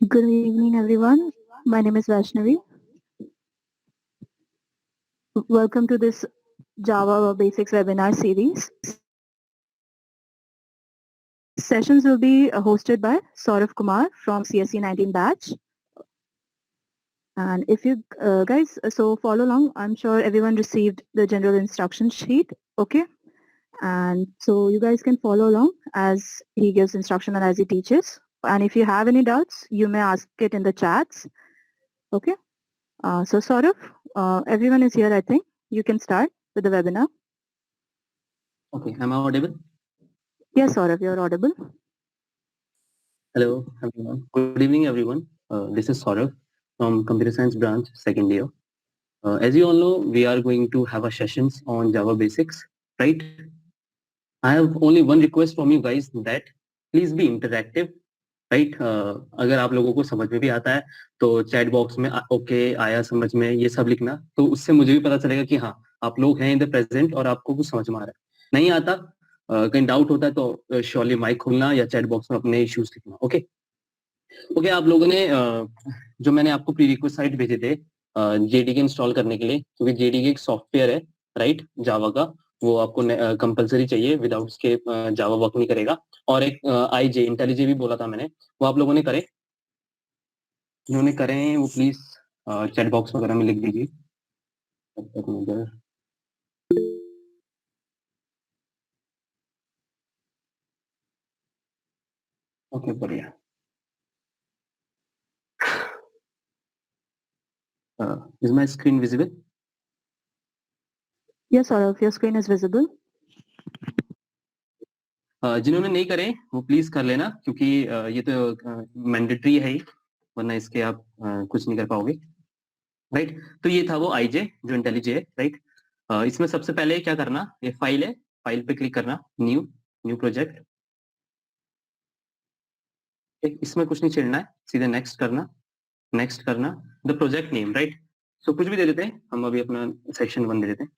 Good evening, everyone. My name is Vaishnavi. Welcome to this Java Basics webinar series. Sessions will be hosted by Saurav Kumar from CSE 19 batch. And if you guys, so follow along. I'm sure everyone received the general instruction sheet. Okay. And so you guys can follow along as he gives instruction and as he teaches. And if you have any doubts, you may ask it in the chats. Okay. So Saurav, everyone is here, I think. You can start with the webinar. Okay, am I audible? Yes, Saurav, you're audible. Hello, everyone. Good evening, everyone. This is Saurav from Computer Science branch, second year. As you all know, we are going to have a sessions on Java basics, right? I have only one request from you guys that please be interactive, right? अगर आप लोगों को समझ में भी आता है तो चैट बॉक्स में ओके आया समझ में ये सब लिखना, तो उससे मुझे भी पता चलेगा कि हाँ आप लोग हैं इधर प्रेजेंट और आपको कुछ समझ में आ रहा है। नहीं आता कहीं डाउट होता है तो श्योरली माइक खोलना या चैट बॉक्स में अपने इश्यूज लिखना। ओके ओके आप लोगों ने जो मैंने आपको प्री रिक्वेस्ट साइट भेजे थे जेडीके इंस्टॉल करने के लिए, क्योंकि जेडीके एक सॉफ्टवेयर है राइट जावा का, वो आपको कंपलसरी चाहिए, विदाउट उसके जावा वर्क नहीं करेगा। और एक आईजे इंटेलिजे भी बोला था मैंने, वो आप लोगों ने करे, जिन्होंने करे हैं वो प्लीज चैट बॉक्स वगैरह में लिख दीजिए। ओके बढ़िया। Is my screen visible? Yes, Saurav, your screen is visible. जिन्होंने नहीं करे वो प्लीज कर लेना, क्योंकि ये तो मैंडेटरी है ही, वरना इसके आप कुछ नहीं कर पाओगे राइट। तो ये था वो आईजे जो इंटेलिजे है राइट। इसमें सबसे पहले क्या करना, ये फाइल है, फाइल पे क्लिक करना, न्यू न्यू प्रोजेक्ट। इसमें कुछ नहीं छेड़ना है, सीधे नेक्स्ट करना, नेक्स्ट करना, द प्रोजेक्ट नेम राइट। सो कुछ भी दे देते हैं, हम अभी अपना सेक्शन 1 दे देते हैं।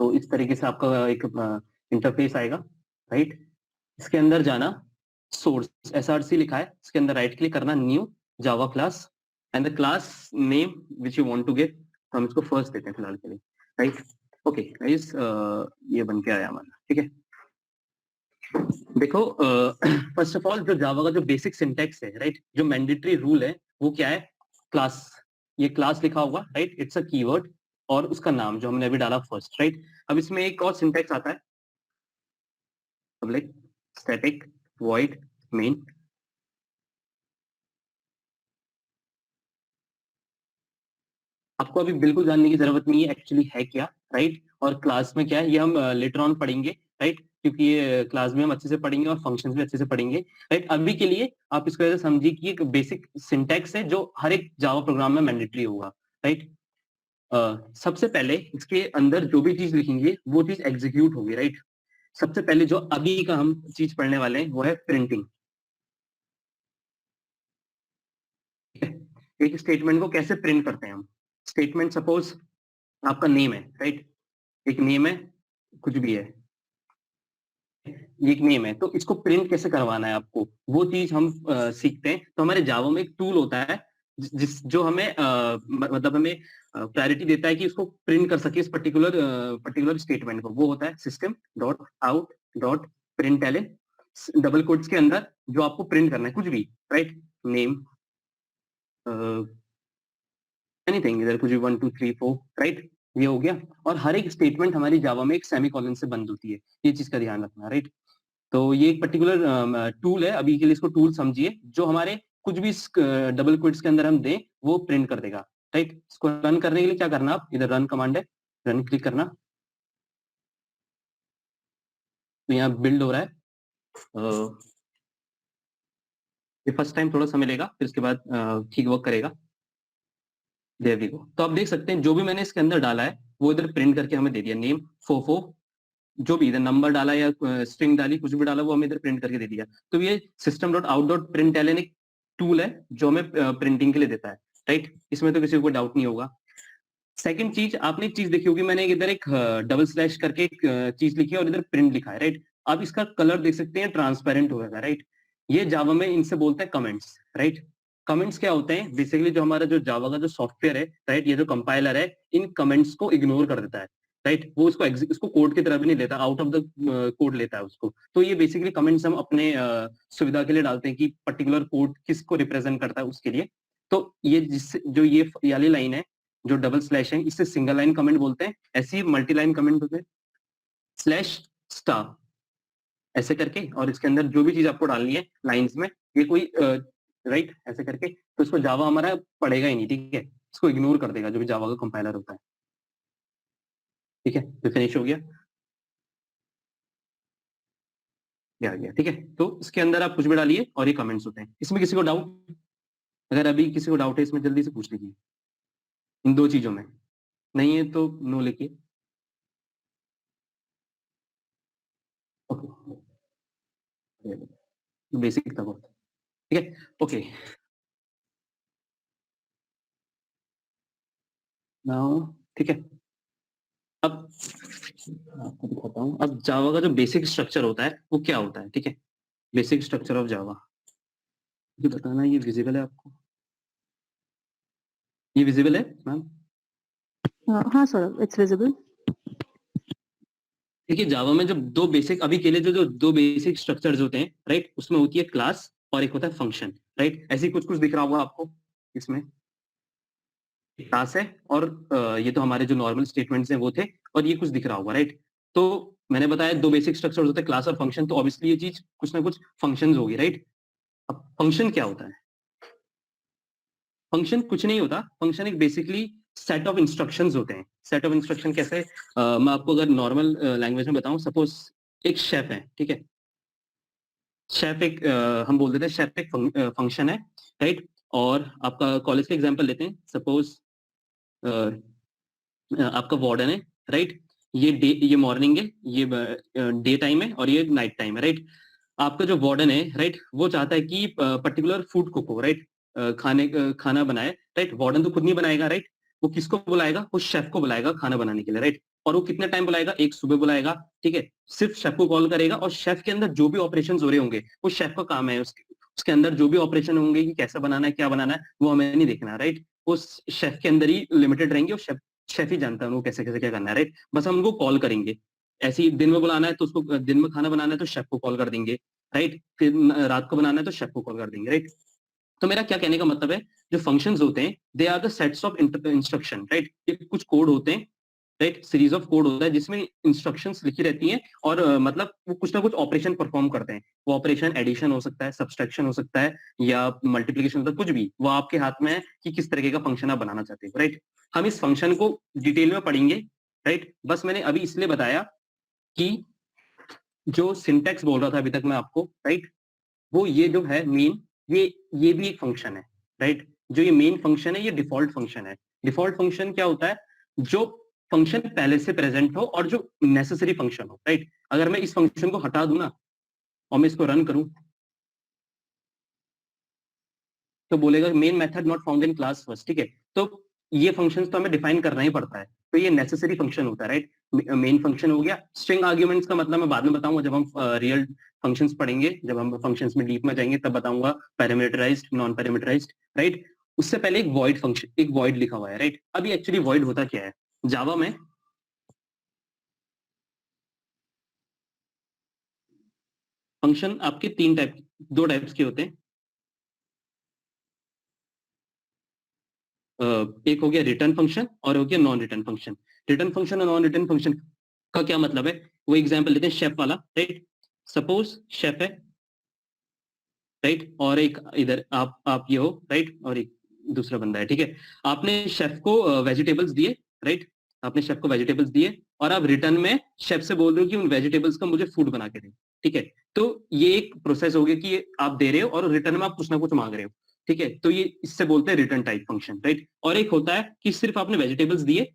तो इस तरीके से आपका एक इंटरफेस आएगा राइट। इसके अंदर जाना, सोर्स एसआरसी लिखा है, इसके अंदर राइट क्लिक करना, new Java class and the class name which you want to give, हम इसको फर्स्ट देते हैं फिलहाल के लिए राइट। ओके गाइस ये बन के आया हमारा, ठीक है। देखो फर्स्ट ऑफ ऑल जो जावा का जो बेसिक सिंटेक्स है राइट, जो मैंडेटरी रूल है वो क्या है, क्लास, ये क्लास लिखा होगा राइट, इट्स अ कीवर्ड और उसका नाम जो हमने अभी डाला फर्स्ट राइट। अब इसमें एक और सिंटेक्स आता है, पब्लिक स्टैटिक वॉइड मेन। आपको अभी बिल्कुल जानने की जरूरत नहीं है एक्चुअली है क्या राइट, और क्लास में क्या है ये हम लेटर ऑन पढ़ेंगे राइट, क्योंकि ये क्लास में हम अच्छे से पढ़ेंगे और फंक्शंस भी अच्छे से पढ़ेंगे राइट। अभी के लिए आप इसको ऐसे समझिए कि एक बेसिक सिंटैक्स है जो हर एक जावा प्रोग्राम में मैंडेटरी होगा राइट। सबसे पहले इसके अंदर जो भी चीज लिखेंगे वो चीज एग्जीक्यूट होगी राइट। सबसे पहले जो अभी का हम चीज पढ़ने वाले हैं वो है प्रिंटिंग। एक स्टेटमेंट को कैसे प्रिंट करते हैं हम, स्टेटमेंट सपोज आपका नेम है राइट, एक नेम है कुछ भी है, ये एक नेम है, तो इसको प्रिंट कैसे करवाना है आपको, वो चीज हम सीखते हैं। तो हमारे जावा में एक टूल होता है जिस जो हमें मतलब हमें प्रायोरिटी देता है कि उसको प्रिंट कर सके इस पर्टिकुलर स्टेटमेंट को, वो होता है system dot out dot println, double quotes के अंदर जो आपको प्रिंट करना है कुछ भी राइट, नेम एनीथिंग, इधर कुछ भी 1 2 3 4 राइट, ये हो गया। और हर एक स्टेटमेंट हमारी जावा में एक सेमीकोलन से बंद होती है, ये चीज का ध्यान रखना राइट। तो ये एक पर्टिकुलर टूल है, अभी के लिए इसको टूल समझिए, जो हमारे कुछ भी डबल क्विट्स के अंदर हम दें वो प्रिंट कर देगा राइट। इसको रन करने के लिए क्या करना, आप इधर रन कमांड है, रन क्लिक करना, तो यहाँ बिल्ड हो रहा है। ये फर्स्ट टाइम थोड़ा समय लेगा, फिर उसके बाद ठीक वर्क करेगा। There we go. तो आप देख सकते हैं जो भी मैंने इसके अंदर डाला है वो इधर प्रिंट करके हमें दे दिया, नेम फोफो, जो भी इधर नंबर डाला या स्ट्रिंग डाली कुछ भी डाला वो हमें इधर प्रिंट करके दे दिया। तो ये system dot out dot print एक टूल है जो हमें प्रिंटिंग के लिए देता है राइट, इसमें तो किसी को डाउट नहीं होगा। सेकंड चीज, आपने एक चीज देखी होगी, मैंने इधर एक डबल स्लैश करके एक चीज लिखी है और इधर प्रिंट लिखा है राइट। आप इसका कलर देख सकते हैं ट्रांसपेरेंट होगा राइट, ये जावा में इनसे बोलते हैं कमेंट्स, राइट। कमेंट्स क्या होते हैं? बेसिकली जो हमारा जो जावा का जो सॉफ्टवेयर है, राइट, ये जो कंपाइलर है, इन कमेंट्स को इग्नोर कर देता है, राइट। वो उसको कोड की तरह भी नहीं लेता, आउट ऑफ द कोड लेता है उसको। तो ये बेसिकली कमेंट्स हम अपने सुविधा के लिए डालते हैं कि पर्टिकुलर कोड किसको रिप्रेजेंट करता है उसके लिए। तो ये जिससे जो ये वाली लाइन है, जो डबल स्लैश है, इससे सिंगल लाइन कमेंट बोलते हैं। ऐसे ही मल्टी लाइन कमेंट होते हैं, स्लैश स्टार ऐसे करके, और इसके अंदर जो भी चीज आपको डालनी है लाइंस में, ये कोई राइट ऐसे करके, तो इसको जावा हमारा पढ़ेगा ही नहीं, ठीक है। इसको इग्नोर कर देगा जो भी जावा का कंपाइलर होता है, ठीक है। तो फिनिश हो गया, ये आ गया, ठीक है। तो इसके अंदर आप कुछ भी डालिए और ये कमेंट्स होते हैं। इसमें किसी को डाउट? अगर अभी किसी को डाउट है इसमें, जल्दी से पूछ लीजिए इन दो चीजों में। नहीं है तो नो लिखिए। ओके, बेसिक था बहुत, ठीक है। ओके, नाउ ठीक है। अब आपको दिखाता हूँ, अब जावा का जो बेसिक स्ट्रक्चर होता है वो क्या होता है, ठीक है। बेसिक स्ट्रक्चर ऑफ जावा, ये बताना, ये विजिबल है आपको? ये विजिबल है मैम? हाँ सौरभ, इट्स विजिबल। देखिए, जावा में जब दो बेसिक, अभी के लिए जो जो दो बेसिक स्ट्रक्चर्स होते हैं, राइट, उसमें होती है क्लास और एक होता है फंक्शन, राइट। ऐसे ही कुछ कुछ दिख रहा होगा आपको इसमें। क्लास है और ये तो हमारे जो नॉर्मल स्टेटमेंट्स हैं वो थे, और ये कुछ दिख रहा होगा, राइट। तो मैंने बताया दो बेसिक स्ट्रक्चर्स होते हैं, क्लास और फंक्शन, तो ऑब्वियसली ये चीज कुछ ना कुछ फंक्शंस होगी, राइट। अब फंक्शन क्या होता है? फंक्शन कुछ नहीं होता, फंक्शन एक बेसिकली सेट ऑफ इंस्ट्रक्शंस होते हैं। सेट ऑफ इंस्ट्रक्शन कैसे? मैं आपको अगर नॉर्मल लैंग्वेज में बताऊं, सपोज एक शेफ है, ठीक है। शेफ एक हम बोल देते हैं शेफ एक फंक्शन है, राइट। और आपका कॉलेज का एग्जांपल लेते हैं, सपोज आपका वार्डन है, राइट। ये मॉर्निंग है, ये डे टाइम है, और ये नाइट टाइम है, राइट। आपका जो वार्डन है, राइट, वो चाहता है कि पर्टिकुलर फूड कुक हो, राइट, खाना बनाए, राइट। वार्डन तो खुद नहीं बनाएगा, राइट। वो किसको बुलाएगा? वो शेफ को बुलाएगा खाना बनाने के लिए, राइट। और वो कितने टाइम बुलाएगा? एक सुबह बुलाएगा, ठीक है। सिर्फ शेफ को कॉल करेगा, और शेफ के अंदर जो भी ऑपरेशन हो रहे होंगे वो शेफ का काम है। उसके अंदर जो भी ऑपरेशन होंगे कि कैसे बनाना है, क्या बनाना है, वो हमें नहीं देखना, राइट। वो शेफ के अंदर ही लिमिटेड रहेंगे, और शेफ शेफ ही जानता है उनको कैसे कैसे क्या करना है, राइट। बस हम उनको कॉल करेंगे। ऐसे ही दिन में बुलाना है तो उसको, दिन में खाना बनाना है तो शेफ को कॉल कर देंगे, राइट। फिर रात को बनाना है तो शेफ को कॉल कर देंगे, राइट। तो मेरा क्या कहने का मतलब है, जो फंक्शंस होते हैं they are the sets of instruction, right. ये कुछ कोड होते हैं, राइट, सीरीज ऑफ कोड होता है जिसमें इंस्ट्रक्शंस लिखी रहती हैं, और मतलब वो कुछ ना कुछ ऑपरेशन परफॉर्म करते हैं। वो ऑपरेशन एडिशन हो सकता है, सब्सट्रैक्शन हो सकता है, या मल्टीप्लिकेशन होता है, कुछ भी। वो आपके हाथ में है कि किस तरीके का फंक्शन आप बनाना चाहते हो, राइट। हम इस फंक्शन को डिटेल में पढ़ेंगे, राइट। बस मैंने अभी इसलिए बताया कि जो सिंटेक्स बोल रहा था अभी तक मैं आपको, राइट, वो ये जो है मेन, ये भी एक फंक्शन है, राइट। जो ये मेन फंक्शन है ये डिफॉल्ट फंक्शन है। डिफॉल्ट फंक्शन क्या होता है? जो फंक्शन पहले से प्रेजेंट हो और जो नेसेसरी फंक्शन हो, राइट। अगर मैं इस फंक्शन को हटा दूं ना, और मैं इसको रन करूं, तो बोलेगा main method not found in class first, ठीक है। तो ये फंक्शन तो हमें डिफाइन करना ही पड़ता है, तो ये नेसेसरी फंक्शन होता है, राइट। मेन फंक्शन हो गया। स्ट्रिंग आर्ग्यूमेंट्स का मतलब मैं बाद में बताऊंगा, जब हम रियल फंक्शंस पढ़ेंगे, जब हम फंक्शंस में डीप में जाएंगे तब बताऊंगा, पैरामीटराइज्ड, नॉन पैरामीटराइज्ड, राइट। उससे पहले एक वॉइड फंक्शन, एक वॉइड लिखा हुआ है, राइट। अभी एक्चुअली वॉइड होता क्या है जावा में? फंक्शन आपके दो टाइप्स के होते हैं। एक हो गया रिटर्न फंक्शन और हो गया non return function. Return function और नॉन रिटर्न फंक्शन का क्या मतलब है? वो एग्जांपल लेते हैं शेफ वाला, राइट। सपोज शेफ है, राइट, और एक इधर आप ये हो, राइट, और एक दूसरा बंदा है, ठीक है। आपने शेफ को वेजिटेबल्स दिए, राइट। आपने शेफ को वेजिटेबल्स दिए, और आप रिटर्न में शेफ से बोल रहे हो कि उन वेजिटेबल्स का मुझे फूड बना के दे, ठीक है। तो ये एक प्रोसेस हो गया कि ये आप दे रहे हो और रिटर्न में आप कुछ ना कुछ मांग रहे हो, ठीक है। तो ये इससे बोलते हैं रिटर्न टाइप फंक्शन, राइट। और एक होता है कि सिर्फ आपने वेजिटेबल्स दिए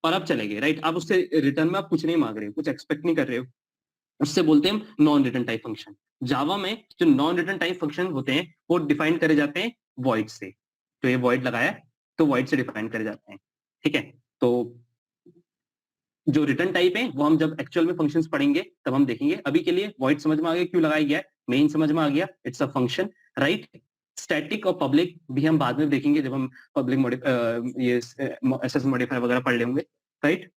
और आप चले गए, राइट। आप उससे रिटर्न में आप कुछ नहीं मांग रहे हो, कुछ एक्सपेक्ट नहीं कर रहे हो, उससे बोलते हैं हम नॉन रिटर्न टाइप फंक्शन। जावा में जो नॉन रिटर्न टाइप फंक्शन होते हैं वो डिफाइन करे जाते हैं वॉइड से। तो ये वॉइड लगाया तो वॉइड से डिफाइन करे जाते हैं, ठीक है। तो जो रिटर्न टाइप है वो हम जब एक्चुअल में फंक्शंस पढ़ेंगे तब हम देखेंगे। अभी के लिए वॉइड समझ में आ गया क्यों लगाया गया है, मेन समझ में आ गया, it's a function, right. Static और पब्लिक भी हम बाद में देखेंगे जब हम पब्लिक ये एसएस मॉडिफायर वगैरह पढ़ लेंगे, राइट।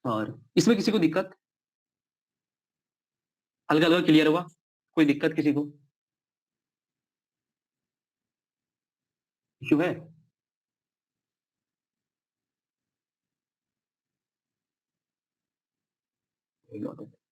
और इसमें किसी को दिक्कत, हल्का हल्का क्लियर हुआ, कोई दिक्कत किसी को, इशू है?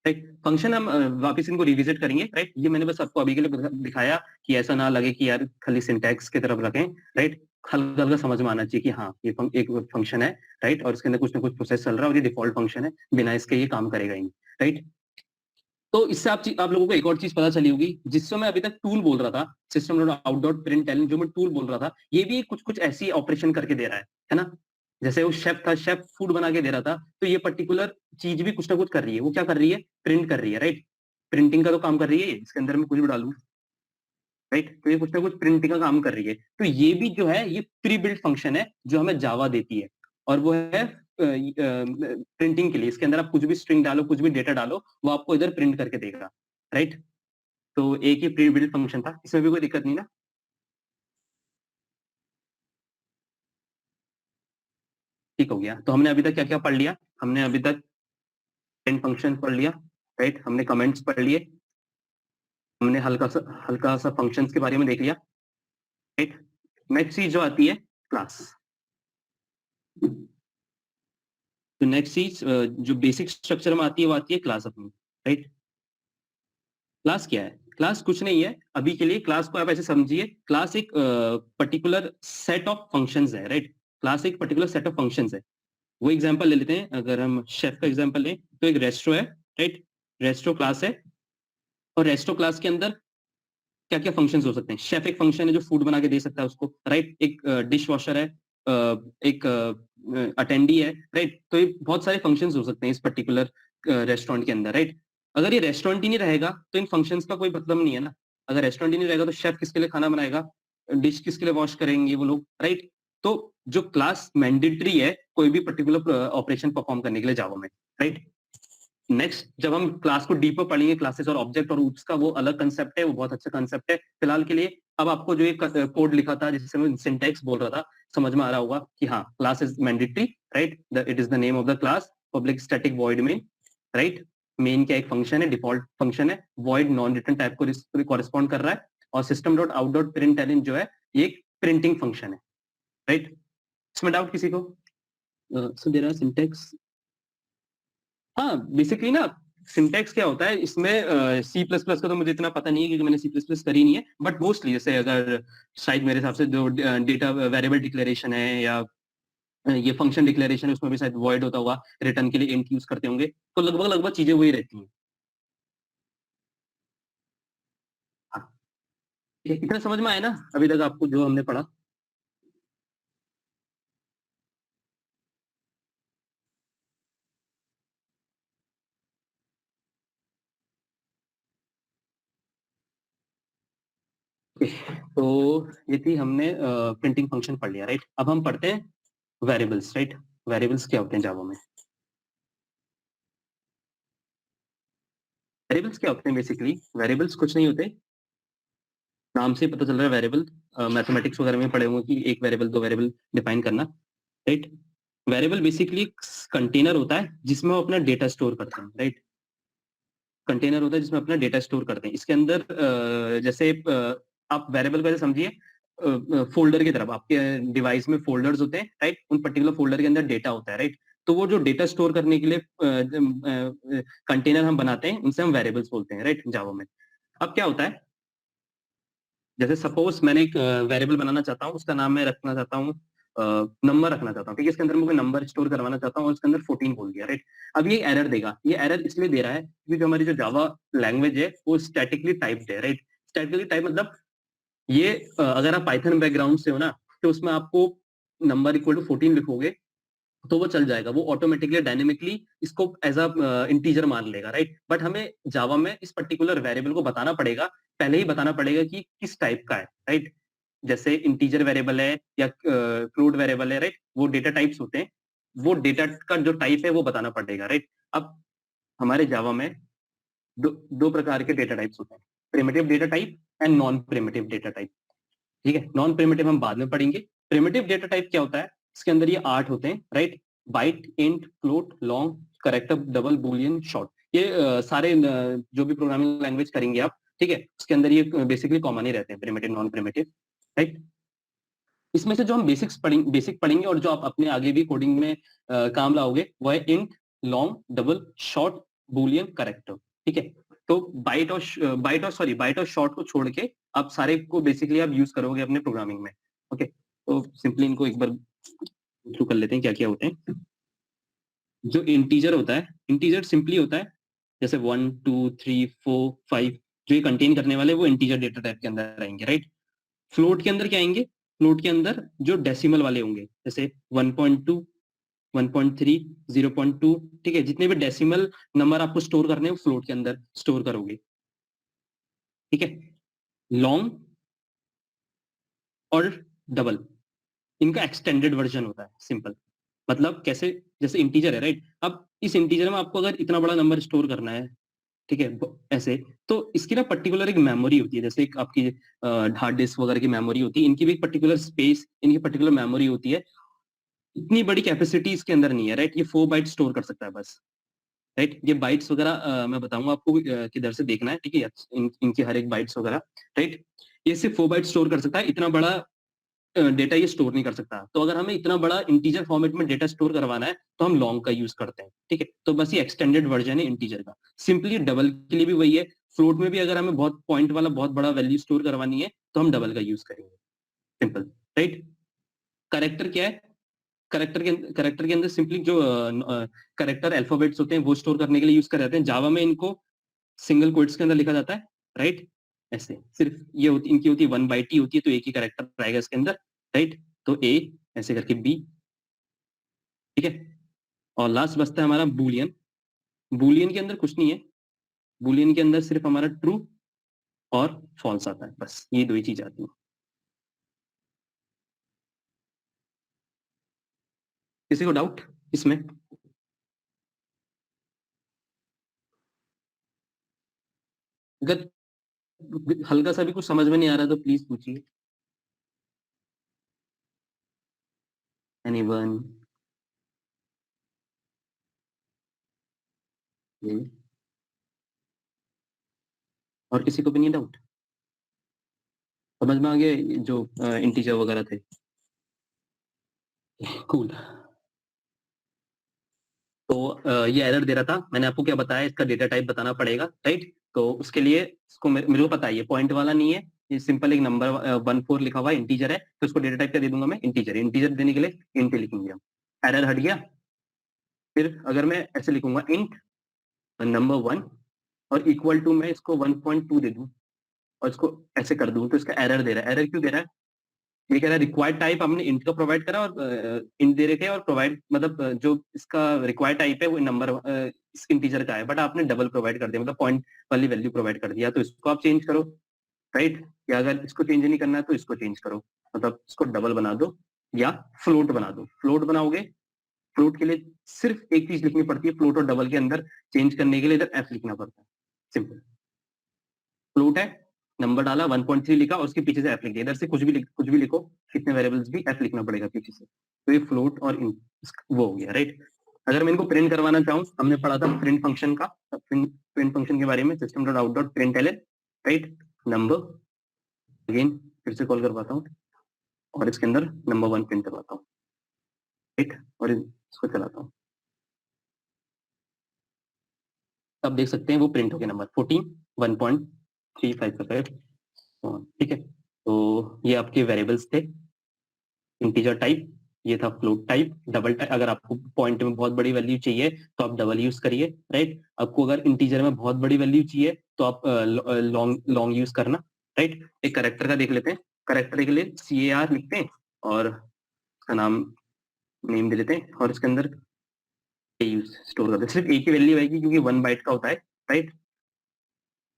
राइट, फंक्शन हम वापस इनको रिविजिट करेंगे, राइट। ये मैंने बस आपको अभी के लिए दिखाया कि ऐसा ना लगे कि यार खाली सिंटैक्स की तरफ रखें, राइट। हल्का हल्का समझ में आना चाहिए कि हाँ ये एक फंक्शन है, राइट, और इसके अंदर कुछ ना कुछ प्रोसेस चल रहा है और ये डिफॉल्ट फंक्शन है, बिना इसके ये काम करेगा ही नहीं, राइट। तो इससे आप लोगों को एक और चीज पता चली होगी, जिससे मैं अभी तक टूल बोल रहा था, system dot out dot println, जो मैं टूल बोल रहा था, ये भी कुछ कुछ ऐसी ऑपरेशन करके दे रहा है ना। जैसे वो शेफ था, शेफ फूड बना के दे रहा था, तो ये पर्टिकुलर चीज भी कुछ ना कुछ कर रही है। वो क्या कर रही है? प्रिंट कर रही है, राइट। प्रिंटिंग का तो काम कर रही है ये, इसके अंदर मैं कुछ भी डालू, राइट, तो ये कुछ ना कुछ प्रिंटिंग का काम कर रही है। तो ये भी जो है ये प्री बिल्ट फंक्शन है जो हमें जावा देती है, और वो है प्रिंटिंग के लिए। इसके अंदर आप कुछ भी स्ट्रिंग डालो, कुछ भी डेटा डालो, वो आपको इधर प्रिंट करके देगा, राइट। तो एक ही प्री बिल्ट फंक्शन था, इसमें भी कोई दिक्कत नहीं ना? ठीक हो गया। तो हमने अभी तक क्या क्या पढ़ लिया? हमने अभी तक प्रिंट फंक्शन पढ़ लिया, राइट, हमने कमेंट्स पढ़ लिए, हमने हल्का सा फंक्शंस के बारे में देख लिया, राइट। नेक्स्ट चीज जो आती है, क्लास। तो नेक्स्ट चीज जो बेसिक स्ट्रक्चर में आती है वो आती है क्लास अपनी, राइट। क्लास क्या है? क्लास कुछ नहीं है अभी के लिए। क्लास को आप ऐसे समझिए, क्लास एक पर्टिकुलर सेट ऑफ फंक्शंस है, राइट। क्लास एक पर्टिकुलर सेट ऑफ फंक्शंस है। वो एग्जांपल ले लेते हैं, अगर हम शेफ का एग्जांपल लें तो एक रेस्टो है, राइट। रेस्टो क्लास है, और रेस्टो क्लास के अंदर क्या क्या फंक्शंस हो सकते हैं? शेफ एक फंक्शन है जो फूड बना के दे सकता है उसको, राइट। एक डिश वॉशर है, एक अटेंडी है, राइट। तो ये बहुत सारे फंक्शंस हो सकते हैं इस पर्टिकुलर रेस्टोरेंट के अंदर, राइट। अगर ये रेस्टोरेंट ही नहीं रहेगा तो इन फंक्शंस का कोई मतलब नहीं है ना। अगर रेस्टोरेंट ही नहीं रहेगा तो शेफ किसके लिए खाना बनाएगा, डिश किसके लिए वॉश करेंगे वो लोग, राइट। तो जो क्लास मैंडेटरी है कोई भी पर्टिकुलर ऑपरेशन परफॉर्म करने के लिए जावा में, राइट। नेक्स्ट जब हम क्लास को डीपर पढ़ेंगे, क्लासेस और ऑब्जेक्ट और उसका वो अलग कंसेप्ट है, वो बहुत अच्छा कंसेप्ट है। फिलहाल के लिए अब आपको जो एक कोड लिखा था जिससे मैं सिंटैक्स बोल रहा था, समझ में आ रहा होगा कि हाँ class is mandatory, right. It is the name of the class, public static void main, right. Main क्या एक फंक्शन है, डिफॉल्ट फंक्शन है, वॉइड नॉन रिटर्न टाइप को कॉरेस्पॉन्ड कर रहा है, और system dot out dot println जो है ये एक प्रिंटिंग फंक्शन है, राइट। इसमें डाउट किसी को? So there are syntax. हाँ बेसिकली ना, सिंटैक्स क्या होता है इसमें, सी प्लस प्लस का तो मुझे इतना पता नहीं है क्योंकि मैंने सी प्लस प्लस करी नहीं है, बट मोस्टली जैसे अगर शायद मेरे हिसाब से जो डेटा वेरिएबल डिक्लेरेशन है या ये फंक्शन डिक्लेरेशन है उसमें भी शायद वॉइड होता होगा, रिटर्न के लिए इंट यूज करते होंगे, तो लगभग लगभग चीजें वही रहती हैं। हाँ, इतना समझ में आया ना अभी तक आपको जो हमने पढ़ा? तो ये थी हमने प्रिंटिंग फंक्शन पढ़ लिया, राइट। अब हम पढ़ते हैं वेरिएबल्स, राइट। वेरिएबल्स क्या होते हैं जावा में? वेरिएबल्स क्या होते हैं? बेसिकली वेरिएबल्स कुछ नहीं होते, नाम से पता चल रहा है वेरिएबल, मैथमेटिक्स वगैरह में पढ़े होंगे कि एक वेरिएबल दो वेरिएबल डिफाइन करना, राइट। वेरिएबल बेसिकली कंटेनर होता है जिसमें वो अपना डेटा स्टोर करते हैं, राइट। कंटेनर होता है जिसमें अपना डेटा स्टोर करते हैं। इसके अंदर जैसे आप वेरिएबल को ऐसे समझिए, फोल्डर की तरफ आपके डिवाइस में फोल्डर्स होते हैं, राइट। उन पर्टिकुलर फोल्डर के अंदर डेटा होता है, राइट। तो वो जो डेटा स्टोर करने के लिए कंटेनर हम बनाते हैं उनसे हम वेरिएबल्स बोलते हैं, राइट, जावा में। अब क्या होता है, जैसे सपोज मैंने एक वेरिएबल बनाना चाहता हूँ, उसका नाम मैं रखना चाहता हूँ नंबर रखना चाहता हूँ, ठीक है। इसके अंदर मैं कोई नंबर स्टोर करवाना चाहता हूँ और इसके अंदर 14 बोल दिया, राइट। अब ये एरर देगा। ये एरर इसलिए दे रहा है क्योंकि जो हमारी जो जावा लैंग्वेज है वो स्टैटिकली टाइप्ड है, राइट। स्टैटिकली टाइप मतलब ये अगर आप पाइथन बैकग्राउंड से हो ना, तो उसमें आपको नंबर इक्वल टू 14 लिखोगे तो वो चल जाएगा, वो ऑटोमेटिकली डायनेमिकली इसको एज अ इंटीजर मान लेगा, राइट। बट हमें जावा में इस पर्टिकुलर वेरिएबल को बताना पड़ेगा, पहले ही बताना पड़ेगा कि किस टाइप का है, राइट। जैसे इंटीजर वेरिएबल है या फ्लोट वेरिएबल है, राइट, वो डेटा टाइप्स होते हैं। वो डेटा का जो टाइप है वो बताना पड़ेगा, राइट। अब हमारे जावा में दो प्रकार के डेटा टाइप्स होते हैं, primitive data type and non primitive data type. ठीक है, नॉन प्रिमिटिव हम बाद में पढ़ेंगे। प्रिमिटिव डेटा टाइप क्या होता है, इसके अंदर ये 8 होते हैं, right. Byte, int, float, long, character, double, boolean, short. ये सारे जो भी प्रोग्रामिंग लैंग्वेज करेंगे आप, ठीक है, उसके अंदर ये बेसिकली कॉमन ही रहते हैं, प्रिमिटिव, नॉन प्रिमिटिव, राइट। इसमें से जो हम बेसिक पढ़ेंगे और जो आप अपने आगे भी कोडिंग में काम लाओगे वो है int, long, double, short, Boolean, character. ठीक है, तो बाइट और शॉर्ट को छोड़ के आप सारे को बेसिकली आप यूज करोगे अपने प्रोग्रामिंग में। ओके, तो सिंपली इनको एक बार थ्रू कर लेते हैं क्या क्या होते हैं। जो इंटीजर होता है, इंटीजर सिंपली होता है जैसे 1 2 3 4 5, जो ये कंटेन करने वाले वो इंटीजर डेटा टाइप के अंदर आएंगे, राइट। फ्लोट के अंदर क्या आएंगे, फ्लोट के अंदर जो डेसिमल वाले होंगे जैसे 1.2, 1.3, 0.2, ठीक है, जितने भी डेसिमल नंबर आपको स्टोर करने हैं वो फ्लोट के अंदर स्टोर करोगे। ठीक है, लॉन्ग और डबल इनका एक्सटेंडेड वर्जन होता है, सिंपल। मतलब कैसे, जैसे इंटीजर है, राइट। अब इस इंटीजर में आपको अगर इतना बड़ा नंबर स्टोर करना है, ठीक है, ऐसे, तो इसकी ना पर्टिकुलर एक मेमोरी होती है, जैसे एक आपकी हार्ड डिस्क वगैरह की मेमोरी होती है, इनकी भी एक पर्टिकुलर स्पेस, इनकी पर्टिकुलर मेमोरी होती है। इतनी बड़ी कैपेसिटी इसके अंदर नहीं है, राइट। ये 4 बाइट स्टोर कर सकता है बस, राइट। ये बाइट्स वगैरह मैं बताऊंगा आपको किधर से देखना है, ठीक है, इनकी हर एक बाइट्स वगैरह, राइट। ये सिर्फ 4 बाइट स्टोर कर सकता है, इतना बड़ा डेटा ये स्टोर नहीं कर सकता। तो अगर हमें इतना बड़ा इंटीजर फॉर्मेट में डेटा स्टोर करवाना है तो हम लॉन्ग का यूज करते हैं, ठीक है। तो बस ये एक्सटेंडेड वर्जन है इंटीजर का। सिंपली डबल के लिए भी वही है, फ्लोट में भी अगर हमें बहुत पॉइंट वाला बहुत बड़ा वैल्यू स्टोर करवानी है तो हम डबल का यूज करेंगे, सिंपल, राइट। करेक्टर क्या है, करेक्टर के अंदर सिंपली जो करेक्टर अल्फाबेट्स होते हैं वो स्टोर करने के लिए यूज कर जाते हैं। जावा में इनको सिंगल कोट्स के अंदर लिखा जाता है, राइट। ऐसे सिर्फ ये होती, इनकी होती है 1 बाइट ही होती है, तो एक ही करेक्टर आएगा इसके अंदर, राइट। तो ए ऐसे करके बी, ठीक है। और लास्ट बचता है हमारा बूलियन। बूलियन के अंदर कुछ नहीं है, बूलियन के अंदर सिर्फ हमारा ट्रू और फॉल्स आता है, बस ये दो ही चीज आती है। किसी को डाउट इसमें? अगर हल्का सा भी कुछ समझ में नहीं आ रहा तो प्लीज पूछिए। एनीवन? और किसी को भी नहीं डाउट? समझ में आ गया जो इंटीजर वगैरह थे? कूल। तो ये एरर दे रहा था, मैंने आपको क्या बताया, इसका डेटा टाइप बताना पड़ेगा, राइट। तो उसके लिए इसको मेरे को पता है ये पॉइंट वाला नहीं है, ये सिंपल एक नंबर 14 लिखा हुआ है, इंटीजर है, तो इसको डेटा टाइप क्या दे दूंगा मैं, इंटीजर। इंटीजर देने के लिए इंट लिखेंगे हम, एरर हट गया। फिर अगर मैं ऐसे लिखूंगा इंट नंबर 1 और इक्वल टू मैं इसको 1.2 दे दूं और इसको ऐसे कर दूं, तो इसका एरर दे रहा है। एरर क्यों दे रहा है? ये कह रहा है रिक्वायर्ड टाइप हमने इंट का प्रोवाइड करा और इंट दे रखे और प्रोवाइड, मतलब जो इसका रिक्वायर्ड टाइप है वो नंबर इस इंटीजर का है, बट आपने डबल प्रोवाइड कर दिया, मतलब पॉइंट वाली वैल्यू प्रोवाइड कर दिया, तो इसको आप चेंज करो, राइट। या अगर इसको चेंज नहीं करना है तो इसको चेंज करो, मतलब इसको डबल बना दो या फ्लोट बना दो। फ्लोट बनाओगे, फ्लोट के लिए सिर्फ एक चीज लिखनी पड़ती है, फ्लोट और डबल के अंदर चेंज करने के लिए इधर एफ लिखना पड़ता है, सिंपल। फ्लोट है, नंबर डाला 1.3 लिखा और उसके पीछे से एफ लिख दिया, इधर से कुछ भी लिखो, कितने वेरिएबल्स भी एफ लिखना पड़ेगा पीछे से, तो ये फ्लोट और वो हो गया, राइट। अगर मैं इनको प्रिंट करवाना चाहूँ, हमने पढ़ा था प्रिंट फंक्शन का, प्रिंट फंक्शन के बारे में, system dot out dot print L, right. Number, again फिर से कॉल करवाता हूँ और इसके अंदर नंबर 1 प्रिंट करवाता हूँ, राइट, और इसको चलाता हूँ। अब देख सकते हैं वो प्रिंट हो गया, नंबर 14 1.35, ठीक है। तो ये आपके वेरिएबल्स थे, इंटीजर टाइप, ये था फ्लोट टाइप, डबल टाइप। अगर आपको पॉइंट में बहुत बड़ी वैल्यू चाहिए तो आप डबल यूज करिए, राइट। आपको अगर इंटीजर में बहुत बड़ी वैल्यू चाहिए तो आप लॉन्ग लॉन्ग यूज करना, राइट। एक करेक्टर का देख लेते हैं, करेक्टर के लिए CAR लिखते हैं और उसका नाम नेम दे लेते हैं और इसके अंदर यूज स्टोर करते हैं, सिर्फ एक ही वैल्यू आएगी क्योंकि 1 बाइट का होता है, राइट।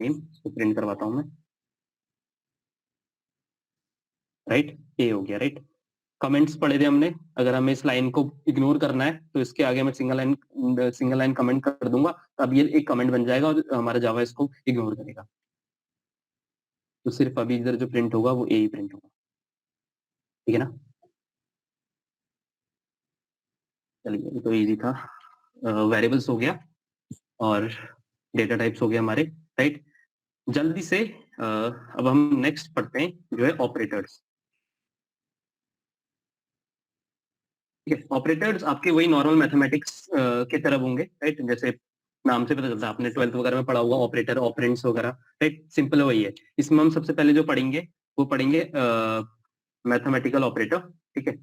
नेम प्रिंट करवाता हूँ मैं, राइट। ए हो गया, राइट। कमेंट्स पढ़े थे हमने, अगर हमें इस लाइन को इग्नोर करना है तो इसके आगे मैं सिंगल लाइन कमेंट कर दूंगा, तो अब ये एक कमेंट बन जाएगा और हमारा जावा इसको इग्नोर करेगा। तो सिर्फ अभी इधर जो प्रिंट होगा वो ए ही प्रिंट होगा, ठीक है ना। चलिए ये तो इजी था। वेरिएबल्स हो गया और डेटा टाइप्स हो गया हमारे, राइट। जल्दी से अब हम नेक्स्ट पढ़ते हैं जो है ऑपरेटर्स। ठीक है, ऑपरेटर्स आपके वही नॉर्मल मैथमेटिक्स के तरह होंगे, राइट। जैसे नाम से पता चलता है, आपने 12th वगैरह में पढ़ा हुआ ऑपरेटर, ऑपरेंड्स वगैरह, राइट। सिंपल वही है। इसमें हम सबसे पहले जो पढ़ेंगे वो पढ़ेंगे मैथमेटिकल ऑपरेटर, ठीक है।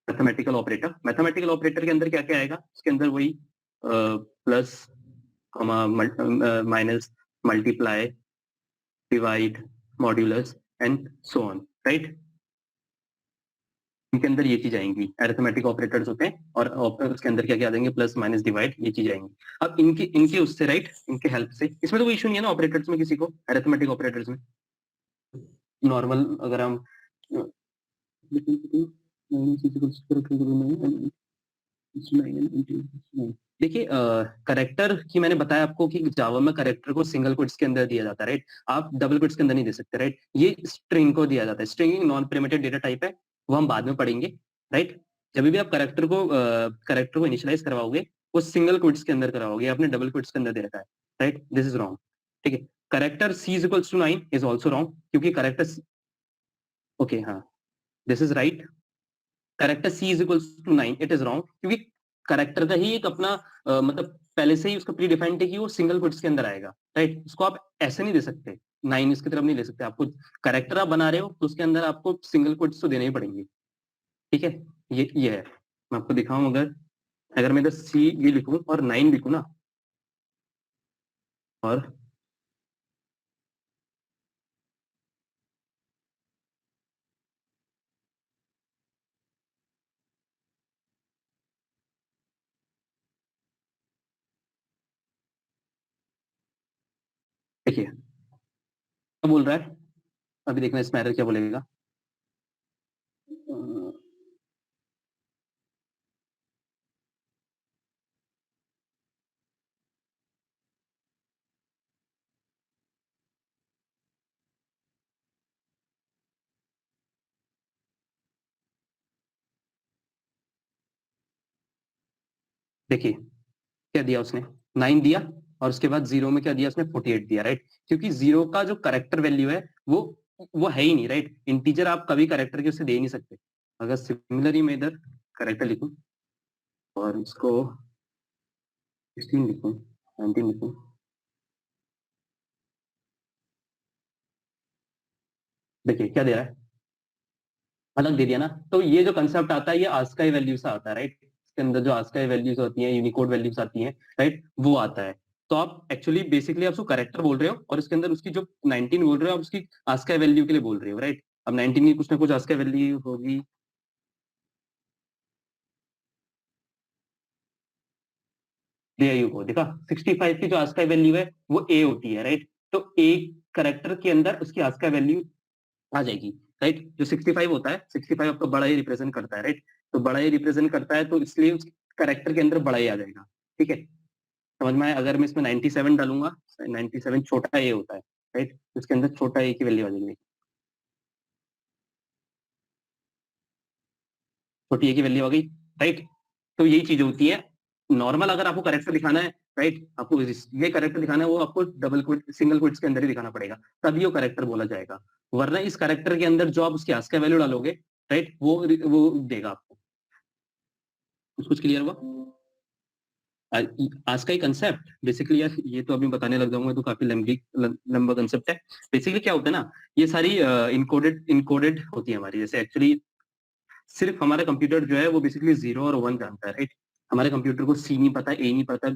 मैथमेटिकल ऑपरेटर के अंदर क्या क्या आएगा, उसके अंदर वही plus, minus, multiply, divide, modulus and so on, right. इनके अंदर ये चीज आएंगी, अरिथमेटिक ऑपरेटर्स होते हैं, और उसके अंदर क्या क्या आ जाएंगे, प्लस, माइनस, डिवाइड, ये चीज आएंगी। अब इनके इनके उससे, राइट, इनके हेल्प से, इसमें तो कोई इशू नहीं है ना ऑपरेटर्स में किसी को, अरिथमेटिक ऑपरेटर्स में नॉर्मल अगर हम देखिए, करेक्टर की मैंने बताया आपको कि जावा में करेक्टर को सिंगल कोट्स के अंदर दिया जाता है, राइट। आप डबल कोट्स के अंदर नहीं दे सकते, राइट। ये स्ट्रिंग को दिया जाता है, string non primitive data type है, वो हम बाद में पढ़ेंगे, राइट। जब भी आप करेक्टर को इनिशियलाइज करवाओगे वो सिंगल कोट्स के अंदर कराओगे, आपने डबल कोट्स के अंदर दे रखा है, राइट। दिस इज रॉन्ग, ठीक है। Character C is equals to 9 is also wrong, क्योंकि करेक्टर, ओके हाँ, this is right. Character C is equals to 9 it is wrong, क्योंकि करेक्टर का ही एक अपना मतलब पहले से ही उसका प्री डिफाइंड है कि वो सिंगल कोट्स के अंदर आएगा, राइट। उसको आप ऐसे नहीं दे सकते, 9 इसकी तरफ नहीं ले सकते। आपको करेक्टर आप बना रहे हो तो उसके अंदर आपको सिंगल कोट्स तो देने ही पड़ेंगे, ठीक है। ये है, मैं आपको दिखाऊं, अगर अगर मैं इधर सी ये लिखूं और 9 लिखूं ना, और देखिए क्या बोल रहा है, अभी देखना इसमें एरर क्या बोलेगा। देखिए क्या दिया उसने, 9 दिया, और उसके बाद जीरो में क्या दिया उसने, 48 दिया, राइट। क्योंकि जीरो का जो करेक्टर वैल्यू है वो है ही नहीं, राइट। इंटीजर आप कभी करेक्टर के उससे दे ही नहीं सकते। अगर सिमिलरली मैं इधर करेक्टर लिखूं और इसको 16 लिखूं, 19 लिखूं, देखिए क्या दे रहा है, अलग दे दिया ना। तो ये जो कंसेप्ट आता है ये आस्काई वैल्यू से आता है, राइट। इसके अंदर जो आस्काई वैल्यूज होती हैं, यूनिकोड वैल्यूज आती हैं, राइट, वो आता है। तो आप एक्चुअली बेसिकली आप उसको करेक्टर बोल रहे हो, और इसके अंदर उसकी जो 19 बोल रहे हो आप उसकी आस्काई वैल्यू के लिए बोल रहे हो, राइट। अब 19 की कुछ ना कुछ आस्काई वैल्यू होगी, यू को देखा, 65 की जो आस्काई वैल्यू है वो ए होती है, राइट। तो ए करेक्टर के अंदर उसकी आस्काई वैल्यू आ जाएगी, राइट। जो 65 होता है, 65 आपका बड़ा ही रिप्रेजेंट करता है, राइट। तो बड़ा ही रिप्रेजेंट करता है तो इसलिए उस करेक्टर के अंदर बड़ा ही आ जाएगा, ठीक है। समझ में आया। अगर मैं इसमें 97 डालूंगा, 97 छोटा ए होता है, राइट, उसके अंदर छोटा ए की वैल्यू आ जाएगी, छोटी ए की वैल्यू आ गई, राइट। तो यही चीज होती है। नॉर्मल अगर आपको करेक्टर दिखाना है, राइट, आपको ये करेक्टर दिखाना है वो आपको डबल कोट सिंगल कोट्स के अंदर ही दिखाना पड़ेगा, तभी वो करेक्टर बोला जाएगा। वरना इस करेक्टर के अंदर जो आप उसकी आस्का वैल्यू डालोगे, राइट, वो देगा आपको। कुछ क्लियर हुआ। आज का ही कंसेप्ट बेसिकली, यार ये तो अभी बताने लग जाऊंगा तो काफी लंबा कंसेप्ट है। बेसिकली क्या होता है ना, ये सारी इनकोडेड इनकोडेड होती है हमारी। जैसे एक्चुअली सिर्फ हमारा कंप्यूटर जो है वो बेसिकली 0 और 1 जानता है, राइट। हमारे कंप्यूटर को सी नहीं पता, ए नहीं पता,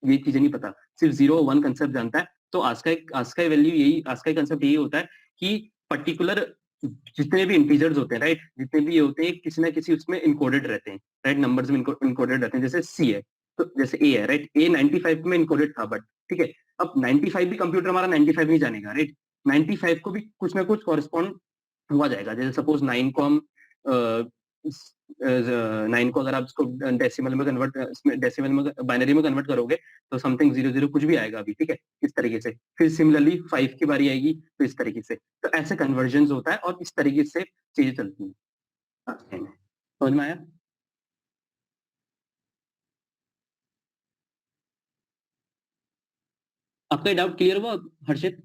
ये चीजें नहीं पता, सिर्फ 0 और 1 कंसेप्ट जानता है। तो आज का वैल्यू यही, आज का कंसेप्ट यही होता है कि पर्टिकुलर जितने भी इंटीजर्स होते हैं, राइट, जितने भी ये होते हैं किसी ना किसी उसमें इनकोडेड रहते हैं, राइट, नंबर्स में इनकोडेड रहते हैं। जैसे सी है तो जैसे ए है, राइट, ए 95 में इनकोडेड था, बट ठीक है, अब 95 भी कंप्यूटर हमारा 95 नहीं जानेगा, राइट? 95 को भी कुछ ना कुछ कॉरेस्पॉन्ड हुआ जाएगा। जैसे सपोज 9 को हम 9 को अगर आप इसको डेसिमल में बाइनरी में कन्वर्ट करोगे तो समथिंग 00 कुछ भी आएगा अभी, ठीक है, इस तरीके से। फिर सिमिलरली 5 की बारी आएगी तो इस तरीके से। तो ऐसे कन्वर्जन होता है और इस तरीके से चीजें चलती हैं। समझ में आया? आपका डाउट क्लियर हुआ हर्षित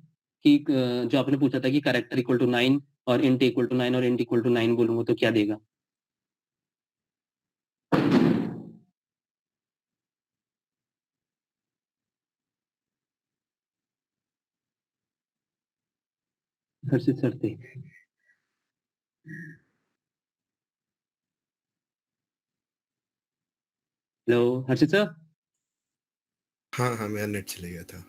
कि जो आपने पूछा था कि कैरेक्टर इक्वल टू 9 और इंट इक्वल टू 9 और इंट इक्वल टू 9 बोलूंगा तो क्या देगा? हर्षित सर थे। हेलो हर्षित सर, हाँ हाँ, मेरा नेट चले गया था।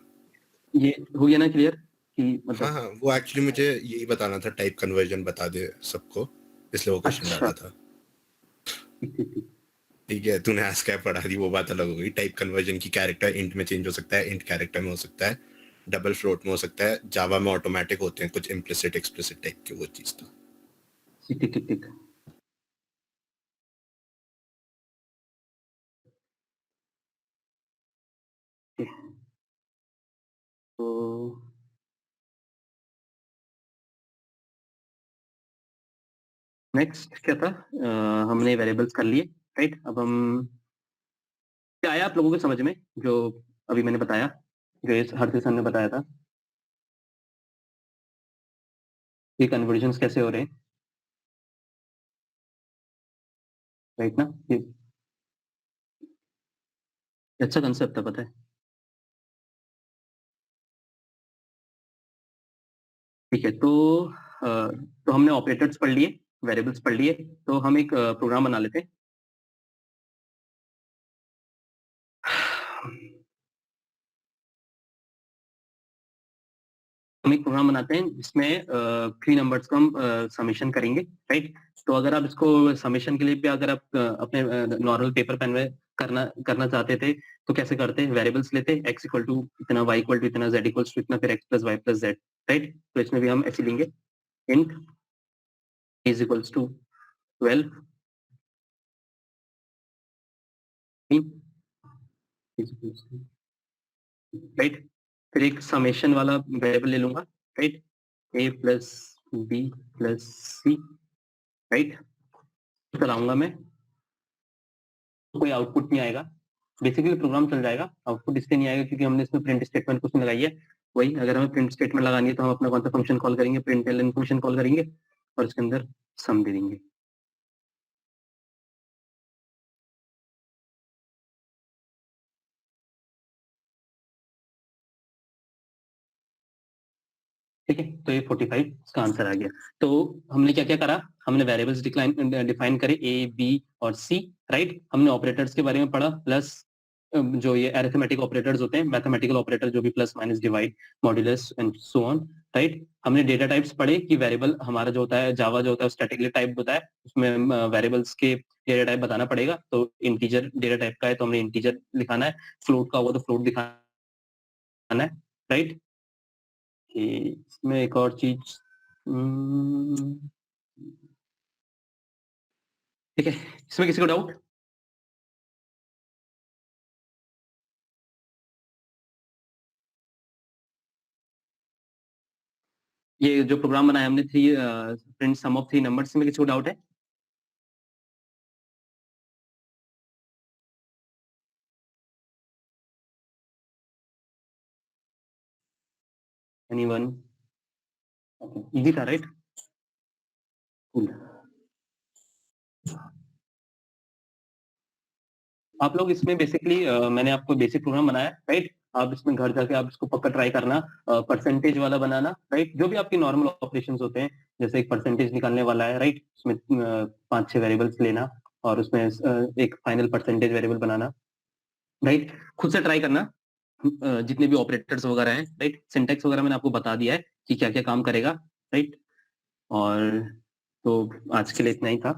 ये हो गया ना क्लियर कि हाँ मतलब? हाँ, वो एक्चुअली मुझे यही बताना था, टाइप कन्वर्जन बता दे सबको, इसलिए वो क्वेश्चन अच्छा, डाला था। ठीक ठीक ठीक। ठीक है, तूने ASCII पढ़ा दी, वो बात अलग हो गई। टाइप कन्वर्जन की कैरेक्टर इंट में चेंज हो सकता है, इंट कैरेक्टर में हो सकता है, डबल फ्लोट में हो सकता है, जावा में ऑटोमेटिक होते हैं कुछ इम्प्लिसिट एक्सप्लिसिट टाइप के, वो चीज था। ठीक ठीक ठीक ठीक। तो नेक्स्ट क्या था? हमने वेरिएबल्स कर लिए, राइट? अब हम क्या आया आप लोगों के समझ में जो अभी मैंने बताया, जो इस हरषित सर ने बताया था कि कन्वर्जन्स कैसे हो रहे हैं, राइट ना? ये अच्छा कंसेप्ट है, पता है? ठीक है, तो हमने ऑपरेटर्स पढ़ लिए, वेरिएबल्स पढ़ लिए, तो हम एक प्रोग्राम बना लेते हैं। हम एक प्रोग्राम बनाते हैं जिसमें 3 नंबर्स का हम समेशन करेंगे, राइट? तो अगर आप इसको समेशन के लिए भी अगर आप अपने नॉर्मल पेपर पेन में करना चाहते थे तो कैसे करते? वेरिएबल्स लेते, x इक्वल टू इतना, y इक्वल टू इतना, z इक्वल टू इतना, फिर x plus Y plus Z, right? तो इसमें भी हम ऐसे लेंगे, int is equals to 12, right? फिर एक समेशन वाला वेरिएबल ले लूंगा, right? a plus B plus C, right? चलाऊंगा मैं, कोई आउटपुट नहीं आएगा, बेसिकली प्रोग्राम चल जाएगा, आउटपुट इसलिए नहीं आएगा क्योंकि हमने इसमें प्रिंट स्टेटमेंट कुछ नहीं लगाई है। वही अगर हमें प्रिंट स्टेटमेंट लगानी है तो हम अपना कौन सा फंक्शन कॉल करेंगे? प्रिंट एलन फंक्शन कॉल करेंगे और इसके अंदर सम दे देंगे। ठीक है, तो ये 45 इसका आंसर आ गया। तो हमने क्या क्या करा? हमने वेरिएबल्स डिफाइन करे ए बी और सी, राइट? हमने ऑपरेटर्स के बारे में पढ़ा, प्लस जो ये अरिथमेटिक ऑपरेटर्स होते हैं, मैथमेटिकल ऑपरेटर जो भी plus minus divide modulus and so on, right? हमने डेटा टाइप्स पढ़े कि वेरिएबल हमारा जो होता है, जावा जो होता है स्टैटिकली टाइप होता है, उसमें वेरिएबल्स के डेटा टाइप बताना पड़ेगा। तो इंटीजर डेटा टाइप का है तो हमने इंटीजर लिखाना है, फ्लोट का होगा तो फ्लोट दिखाना है, राइट? कि इसमें एक और चीज, ठीक है, इसमें किसी को डाउट? ये जो प्रोग्राम बनाया हमने, three print sum of 3 numbers, में किसी को डाउट है? एनीवन? इजी था, राइट? कूल। आप लोग इसमें बेसिकली मैंने आपको बेसिक प्रोग्राम बनाया, राइट? आप इसमें घर जाके आप इसको पक्का ट्राई करना, परसेंटेज वाला बनाना, राइट? जो भी आपके नॉर्मल ऑपरेशंस होते हैं, जैसे एक परसेंटेज निकालने वाला है, राइट? उसमें 5-6 वेरिएबल्स लेना और उसमें एक फाइनल परसेंटेज वेरिएबल बनाना, राइट? खुद से ट्राई करना। जितने भी ऑपरेटर्स वगैरह हैं, राइट? सिंटेक्स वगैरह मैंने आपको बता दिया है कि क्या क्या काम करेगा, राइट? और तो आज के लिए इतना ही था।